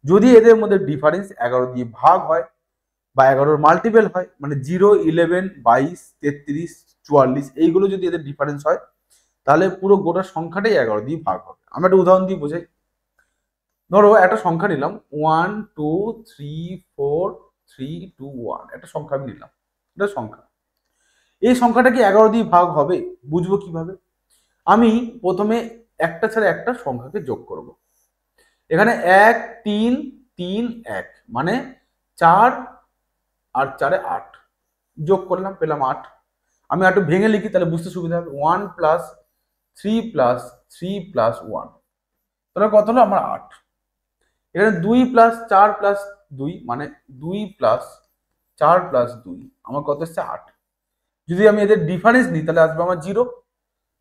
যদি এদের মধ্যে ডিফারেন্স 11 দিয়ে ভাগ হয় বা 11 মাল্টিপল হয়, মানে 0 11 22 33 44, এইগুলো যদি এদের ডিফারেন্স হয় তাহলে পুরো গোটা সংখ্যাটাই 11 দিয়ে ভাগ হবে। আমি একটা উদাহরণ দিয়ে বোঝাই। ধরো একটা সংখ্যা নিলাম 1 2 3 4 3 2 1, একটা সংখ্যা আমি নিলাম, এটা সংখ্যা। এই সংখ্যাটা কি 11 দিয়ে ভাগ হবে? বুঝবো কিভাবে? আমি প্রথমে একটা ছাড়া একটা সংখ্যাকে যোগ করব। এখানে 1 3 3 1 মানে 4 আর 4 8, যোগ করলাম পেলাম 8। আমি একটু ভেঙে লিখি তাহলে বুঝতে সুবিধা হবে। 1 প্লাস 3 প্লাস 3 প্লাস 1, তাহলে কত হলো আমার 8। এখানে 2 প্লাস 4 প্লাস 2 মানে 2 প্লাস 4 প্লাস 2, আমার কত হচ্ছে 8। যদি আমি এদের ডিফারেন্স নিই তাহলে আসবে আমার 0,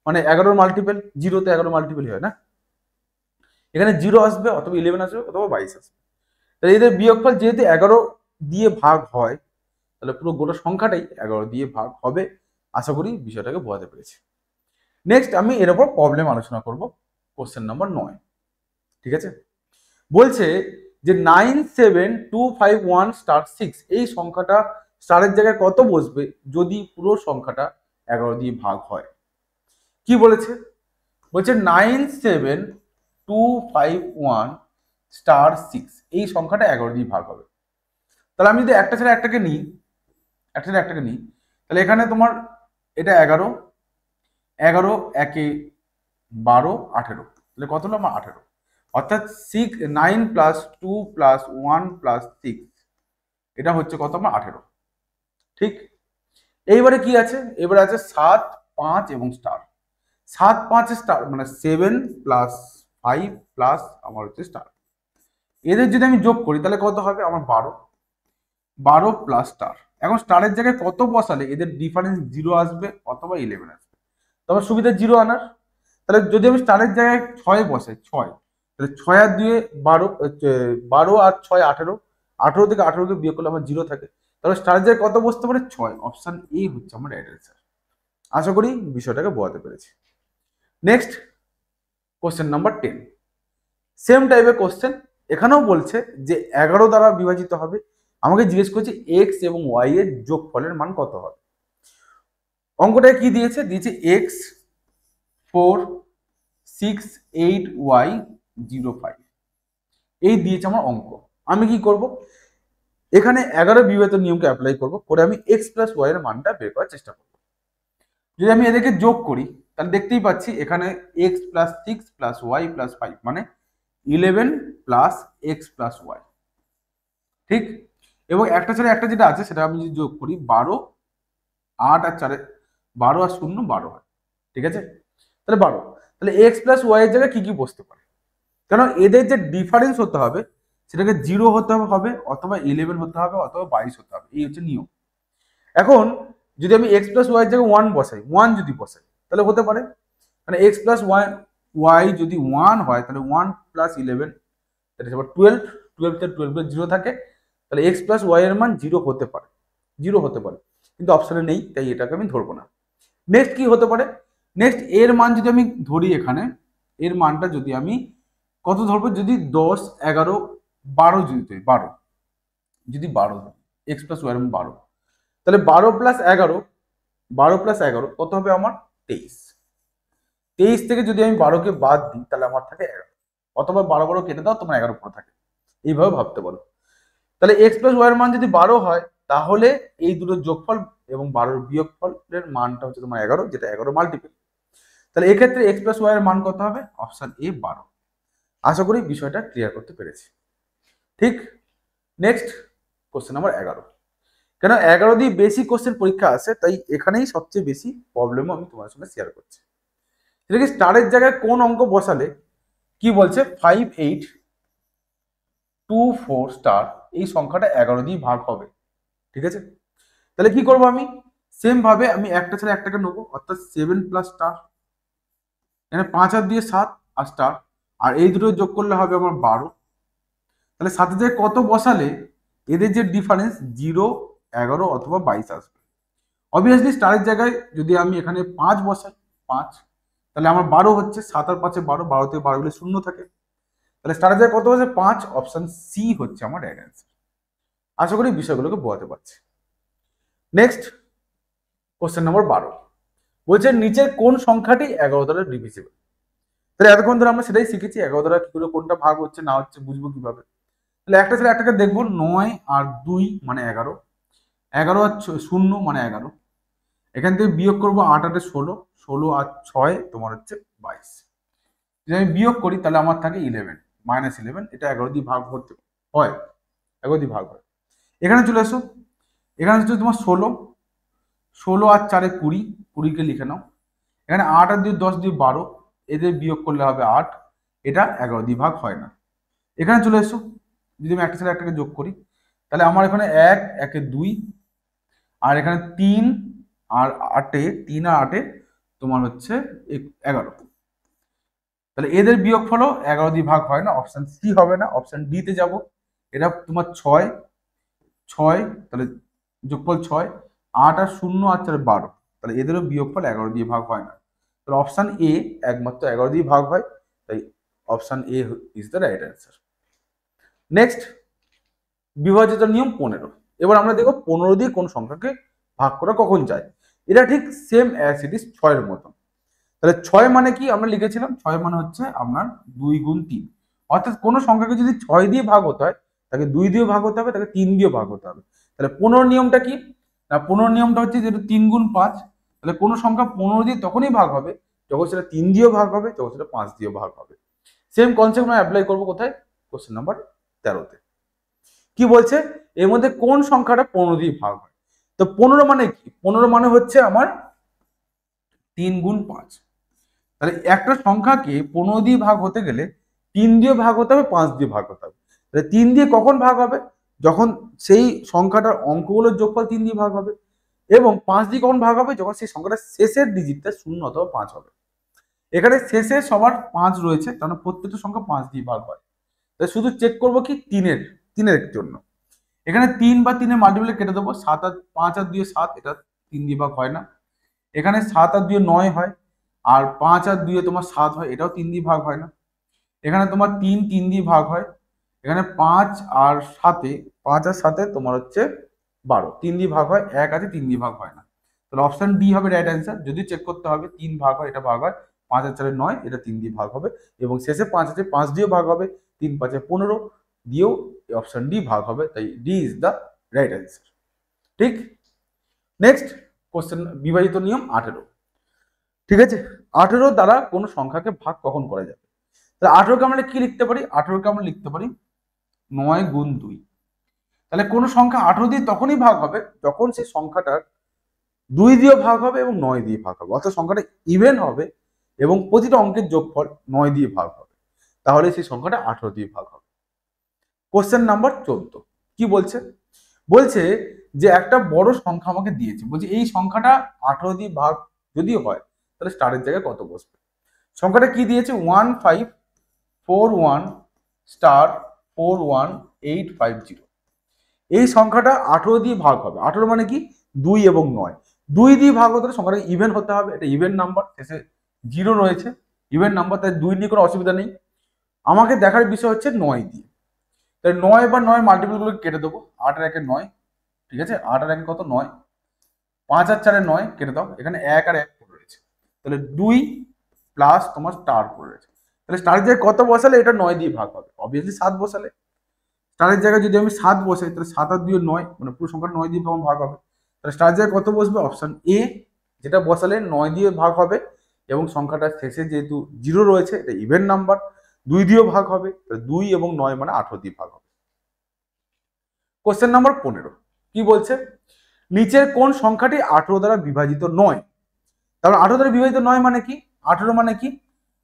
মানে 11 মাল্টিপল, 0 তে 11 মাল্টিপল হয় না, এখানে 0 আসবে অথবা 11 আসবে অথবা 22 আসবে। তাহলে এদের বিয়োগফল যেহেতু 11 দিয়ে ভাগ হয় তাহলে পুরো গোটা সংখ্যাটাই 11 দিয়ে ভাগ হবে। আশা করি বিষয়টাকে বোঝাতে পেরেছি। নেক্সট আমি এর উপর প্রবলেম আলোচনা করব, কোশ্চেন নাম্বার 9। ঠিক আছে, বলছে যে 97251 এই সংখ্যাটা স্টারের জায়গায় কত বসবে যদি পুরো সংখ্যাটা 11 দিয়ে ভাগ হয়। কি বলেছে? বলছে 97251 এই সংখ্যাটা 11 দিয়ে ভাগ হবে। তাহলে আমি যদি একটা ছেড়ে একটাকে নিই, একটা ছেড়ে একটাকে নিই, তাহলে এখানে তোমার এটা 11, 11 একে 12 18, তাহলে কত হলো আমার 18। অর্থাৎ 9 প্লাস 2 প্লাস 1 প্লাস 6, এটা হচ্ছে কত আমার 18। ঠিক, এইবারে কি আছে? এবারে আছে 7 5 এবং স্টার। 7 5 স্টার মানে 7 প্লাস 5 প্লাস আমার হচ্ছে স্টার। এদের যদি আমি যোগ করি তাহলে কত হবে আমার 12, 12 প্লাস স্টার। এখন স্টারের জায়গায় কত বসালে এদের ডিফারেন্স 0 আসবে অথবা 11 আসবে? তোমার সুবিধা 0 আনার। তাহলে যদি আমি স্টারের জায়গায় 6 বসাই, 6, তাহলে 6 আর 2 12, 12 আর 6 18, 18 থেকে 18কে বিয়োগ করলে আমার 0 থাকে। তাহলে স্টারের জায়গায় কত বসতে পারে? 6। অপশন এ হচ্ছে আমার রাইট অ্যান্সার। আশা করি বিষয়টাকে বোঝাতে পেরেছি। নেক্সট কোশ্চেন নাম্বার 10, সেম টাইপের কোশ্চেন। এখানেও বলছে যে 11 দ্বারা বিভাজিত হবে। আমাকে জিজ্ঞেস করছে এক্স এবং ওয়াই এর যোগফলের মান কত হবে। অঙ্কটা কি দিয়েছে? দিয়েছে এক্স 4 6 8 ওয়াই 0 5, এই দিয়েছে আমার অঙ্ক। আমি কি করব? এখানে 11 বিভাজিত নিয়মকে অ্যাপ্লাই করব, করে আমি এক্স প্লাস ওয়াই এর মানটা বের করার চেষ্টা করব। যদি আমি এদেরকে যোগ করি তাহলে দেখতেই পাচ্ছি এখানে x plus 6 plus y plus 5 মানে 11 প্লাস এক্স প্লাস ওয়াই। ঠিক, এবং একটা ছেড়ে একটা যেটা আছে সেটা আমি যদি যোগ করি 12, 8 আর 4, 12 আর 0 12 হয়। ঠিক আছে, তাহলে 12, তাহলে এক্স প্লাস ওয়াই এর জায়গায় কি কি বসতে পারে? কারণ এদের যে ডিফারেন্স হতে হবে সেটাকে 0 হতে হবে অথবা 11 হতে হবে অথবা 22 হতে হবে, এই হচ্ছে নিয়ম। এখন যদি আমি এক্স প্লাস ওয়াই এর জায়গায় 1 বসাই, 1 যদি বসাই তাহলে হতে পারে, মানে এক্স প্লাস ওয়াই যদি 1 হয় তাহলে 1 প্লাস 11, দ্যাট ইজ আবার 12, 12 তে 12 এর 0 থাকে, তাহলে এক্স প্লাস ওয়াই এর মান 0 হতে পারে, 0 হতে পারে, কিন্তু অপশনে নেই তাই এটাকে আমি ধরবো না। নেক্সট কি হতে পারে? নেক্সট এর মান যদি আমি ধরি, এখানে এর মানটা যদি আমি কত ধরবো? যদি 10 11 12 যদি ধরি, 12 যদি 12 ধরি, এক্স প্লাস ওয়াই এর মান 12, তাহলে 12 প্লাস 11, 12 প্লাস 11 কত হবে আমার? 23। 23 থেকে যদি আমি 12কে বাদ দিই তাহলে আমার থাকে 11, অথবা 12 12 কেটে দাও, তোমার 11 পড়ে থাকে, এইভাবে ভাবতে পারো। তাহলে এক্স প্লাস ওয়াই এর মান যদি 12 হয় তাহলে এই দুটো যোগফল এবং 12 বিয়োগফলের মানটা হচ্ছে তোমার 11, যেটা 11 মাল্টিপল। তাহলে এক্ষেত্রে এক্স প্লাস ওয়াই এর মান কত হবে? Option A 12। আশা করি বিষয়টা ক্লিয়ার করতে পেরেছি। ঠিক, নেক্সট কোশ্চেন নাম্বার 11। কেন 11 দিয়ে বেশি কোশ্চেন পরীক্ষা আসে তাই এখানেই সবচেয়ে বেশি প্রবলেমও আমি তোমার সঙ্গে শেয়ার করছি। সেটা কি স্টারের জায়গায় কোন অঙ্ক বসালে কি বলছে 5824 স্টার এই সংখ্যাটা 11 দিয়ে ভাগ হবে। ঠিক আছে, তাহলে কি করব? আমি সেম ভাবে আমি একটা ছেড়ে একটাকে নেবো, অর্থাৎ 7 প্লাস স্টার, এখানে 5 আর দিয়ে 7 আর স্টার, আর এই দুটো যোগ করলে হবে আমার 12। তাহলে সাথে যে কত বসালে এদের যে ডিফারেন্স 0 11 অথবা 22 আসবে। অবভিয়াসলি স্টারের জায়গায় যদি আমি এখানে 5 বসাই, 5, তাহলে আমার 12 হচ্ছে, 7 আর 5 12, 12 থেকে 12 গেলে 0 থাকে, তাহলে স্টারের জায়গায় কত বসে? 5। অপশন সি হচ্ছে আমার রাইট অ্যান্সার। আশা করি বিষয়গুলোকে বোঝাতে পারছি। Next question number 12। বলছে নিচের কোন সংখ্যাটি 11 দ্বারা ডিভিজিবল। তাহলে এতক্ষণ ধরে আমরা সেটাই শিখেছি, 11 দ্বারা কি করে কোনটা ভাগ হচ্ছে না হচ্ছে বুঝবো কিভাবে। তাহলে একটা ছেলে একটাকে দেখবো, 9 আর 2 মানে 11, 11 আর 0 মানে 11, এখান থেকে বিয়োগ করবো 8 8 16, 16 আর 6 তোমার হচ্ছে 22। যদি আমি বিয়োগ করি তাহলে আমার থাকে 11, -11, এটা 11 দিয়ে ভাগ হতে হয়, 11 দিয়ে ভাগ হয়। এখানে চলে এসো, এখানে হচ্ছে তোমার 16, 16 আর 4 20, 20কে লিখে নাও। এখানে 8 আর 2 10 দিয়ে 12, এদের বিয়োগ করলে হবে 8, এটা 11 দিয়ে ভাগ হয় না। এখানে চলে এসো, যদি আমি একটা সাথে একটাকে যোগ করি তাহলে আমার এখানে 1 1 2, আর এখানে 3 আর 8, 3 আর 8 তোমার হচ্ছে 11। তাহলে এদের বিয়োগফল 11 দিয়ে ভাগ হয় না, অপশন সি হবে না, অপশন ডি তে যাব। এটা তোমার 6, 6, তাহলে যোগফল 6, 8 আর 0 আর 4 12, তাহলে এদেরও বিয়োগফল 11 দিয়ে ভাগ হয় না। তাহলে অপশন এ একমাত্র 11 দিয়ে ভাগ হয়, তাই option A is the right answer. Next, বিভাজিত নিয়ম 15। এবার আমরা দেখব 15 দিয়ে কোন সংখ্যাকে ভাগ করা কখন যায়। এটা ঠিক সেম অ্যাজ ইট ইজ 6 এর মতন। তাহলে 6 মানে কি আমরা লিখেছিলাম, 6 মানে হচ্ছে আপনার 2 গুণ 3, অর্থাৎ কোনো সংখ্যাকে যদি 6 দিয়ে ভাগ হতে হয় তাকে 2 দিয়ে ভাগ হতে হবে, তাকে 3 দিয়ে ভাগ হতে হবে। তাহলে 15 নিয়মটা কি না, 15 নিয়মটা হচ্ছে যেটা 3 গুণ 5, তাহলে কোনো সংখ্যা 15 দিয়ে তখনই ভাগ হবে যখন সেটা 3 দিয়েও ভাগ হবে, যখন সেটা 5 দিয়েও ভাগ হবে। সেম কনসেপ্ট আমরা অ্যাপ্লাই করবো কোথায়, কোশ্চেন নাম্বার 13তে। কি বলছে, এর মধ্যে কোন সংখ্যাটা 15 দিয়ে ভাগ হয়। তো 15 মানে কি, 15 মানে হচ্ছে আমার 3 গুণ 5। তাহলে একটা সংখ্যাকে 15 দিয়ে ভাগ হতে গেলে 3 দিয়ে ভাগ হতে হবে, 5 দিয়ে ভাগ হতে হবে। তাহলে 3 দিয়ে কখন ভাগ হবে, যখন সেই সংখ্যাটার অঙ্কগুলোর যোগফল 3 দিয়ে ভাগ হবে, এবং 5 দিয়ে কখন ভাগ হবে, যখন সেই সংখ্যাটার শেষের ডিজিটটা 0 অথবা 5 হবে। এখানে শেষে সবার 5 রয়েছে, কারণ প্রত্যেকটা সংখ্যা 5 দিয়ে ভাগ হয়। তাই শুধু চেক করবো কি তিনের জন্য। এখানে 3 বা 3 এর মাল্টিপ্লাই কেটে দেবো, 7 আর 5 আর 2 7, এটা 3 দিয়ে ভাগ হয় না। এখানে 7 আর 2 9 হয়, আর 5 আর 2 তোমার 7 হয়, এটাও 3 দিয়ে ভাগ হয় না। এখানে তোমার 3 দিয়ে ভাগ হয়। এখানে 5 আর 7, 5 আর 7 তোমার হচ্ছে 12, 3 দিয়ে ভাগ হয়, 1 আছে 3 দিয়ে ভাগ হয় না। তাহলে অপশন ডি হবে রাইট অ্যান্সার। যদি চেক করতে হবে 3 ভাগ হয়, এটা ভাগ হয়, 5 আর 4 9, এটা 3 দিয়ে ভাগ হবে, এবং শেষে 5 আছে 5 দিয়েও ভাগ হবে, 3 5 15 দিয়েও অপশন ডি ভাগ হবে, তাই D is the right answer. ঠিক। নেক্সট কোশ্চেন, বিভাজিত নিয়ম 18। ঠিক আছে, 18 দ্বারা কোনো সংখ্যাকে ভাগ কখন করা যাবে। তাহলে 18কে আমরা কি লিখতে পারি, 18কে আমরা লিখতে পারি 9 গুণ 2। তাহলে কোনো সংখ্যা 18 দিয়ে তখনই ভাগ হবে যখন সেই সংখ্যাটার 2 দিয়ে ভাগ হবে এবং 9 দিয়ে ভাগ হবে, অর্থাৎ সংখ্যাটা ইভেন হবে এবং প্রতিটা অঙ্কের যোগফল 9 দিয়ে ভাগ হবে, তাহলে সেই সংখ্যাটা 18 দিয়ে ভাগ হবে। কোশ্চেন নাম্বার 14 কি বলছে, বলছে যে একটা বড় সংখ্যা আমাকে দিয়েছে, বলছে এই সংখ্যাটা 18 দিয়ে ভাগ যদি হয় তাহলে স্টারের জায়গায় কত বসবে। সংখ্যাটা কি দিয়েছে, 1541 স্টার 41850। এই সংখ্যাটা 18 দিয়ে ভাগ হবে, 18 মানে কি 2 এবং 9, 2 দিয়ে ভাগ হতে হলে সংখ্যাটা ইভেন হতে হবে, এটা ইভেন নাম্বার, শেষে 0 রয়েছে, ইভেন নাম্বার, তাই 2 নিয়ে কোনো অসুবিধা নেই। আমাকে দেখার বিষয় হচ্ছে 9 দিয়ে, তাই 9 বা 9 মাল্টিপলগুলো কেটে দেবো, 8 আর 1 9, ঠিক আছে, 8 আর 1 কত 9, 5 আর 4 9 কেটে দাও, এখানে 1 আর 1 পড়ে রয়েছে, তাহলে 2 প্লাস তোমার স্টার পড়ে রয়েছে। তাহলে স্টারের জায়গায় কত বসালে এটা 9 দিয়ে ভাগ হবে, অবভিয়াসলি 7 বসালে। স্টারের জায়গায় যদি আমি 7 বসাই তাহলে 7 আর 2 9, মানে পুরো সংখ্যা 9 দিয়ে ভাগ হবে। তাহলে স্টারের জায়গায় কত বসবে, অপশন এ, যেটা বসালে 9 দিয়ে ভাগ হবে এবং সংখ্যাটার শেষে যেহেতু 0 রয়েছে, এটা ইভেন নাম্বার, 2 দিয়েও ভাগ হবে, 2 এবং 9 মানে 18 দিয়ে ভাগ হবে। কোশ্চেন নাম্বার 15 কি বলছে, নিচের কোন সংখ্যাটি 18 দ্বারা বিভাজিত নয়। তারপর 18 দ্বারা বিভাজিত নয় মানে কি, 18 মানে কি,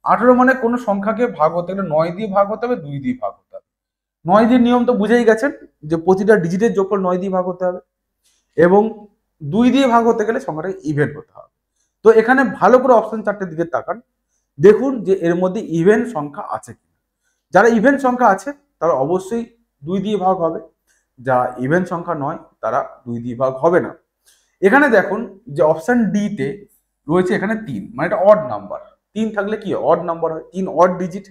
18 মানে কোন সংখ্যাকে ভাগ হতে গেলে 9 দিয়ে ভাগ হতে হবে, 2 দিয়ে ভাগ হতে হবে। 9 দিয়ে নিয়ম তো বুঝেই গেছেন যে প্রতিটা ডিজিটের যোগফল 9 দিয়ে ভাগ হতে হবে, এবং 2 দিয়ে ভাগ হতে গেলে সংখ্যাটাকে ইভেন হতে হবে। তো এখানে ভালো করে অপশন চারটের দিকে তাকান, দেখুন যে এর মধ্যে ইভেন সংখ্যা আছে কিনা। যারা ইভেন সংখ্যা আছে তারা অবশ্যই 2 দিয়ে ভাগ হবে, যারা ইভেন সংখ্যা নয় তারা 2 দিয়ে ভাগ হবে না। এখানে দেখুন যে অপশন ডি তে রয়েছে এখানে 3, মানে এটা অড নাম্বার, 3 থাকলে কি অড নাম্বার হয়, 3 অড ডিজিট,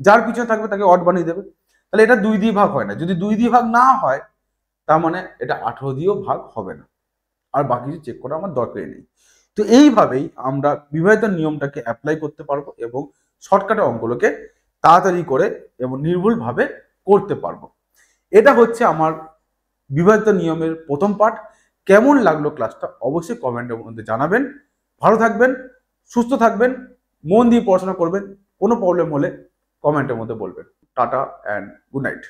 যার পিছনে থাকবে তাকে অড বানিয়ে দেবে। তাহলে এটা 2 দিয়ে ভাগ হয় না, যদি 2 দিয়ে ভাগ না হয় তার মানে এটা 18 দিয়েও ভাগ হবে না, আর বাকি কিছু চেক করা আমার দরকারই নেই। তো এইভাবেই আমরা বিবাহিত নিয়মটাকে অ্যাপ্লাই করতে পারবো এবং শর্টকাটে অঙ্কগুলোকে তাড়াতাড়ি করে এবং নির্ভুলভাবে করতে পারবো। এটা হচ্ছে আমার বিবাহিত নিয়মের প্রথম পার্ট। কেমন লাগলো ক্লাসটা অবশ্যই কমেন্টের মধ্যে জানাবেন। ভালো থাকবেন, সুস্থ থাকবেন, মন দিয়ে পড়াশোনা করবেন। কোনো প্রবলেম হলে কমেন্টের মধ্যে বলবেন। Tata and good night.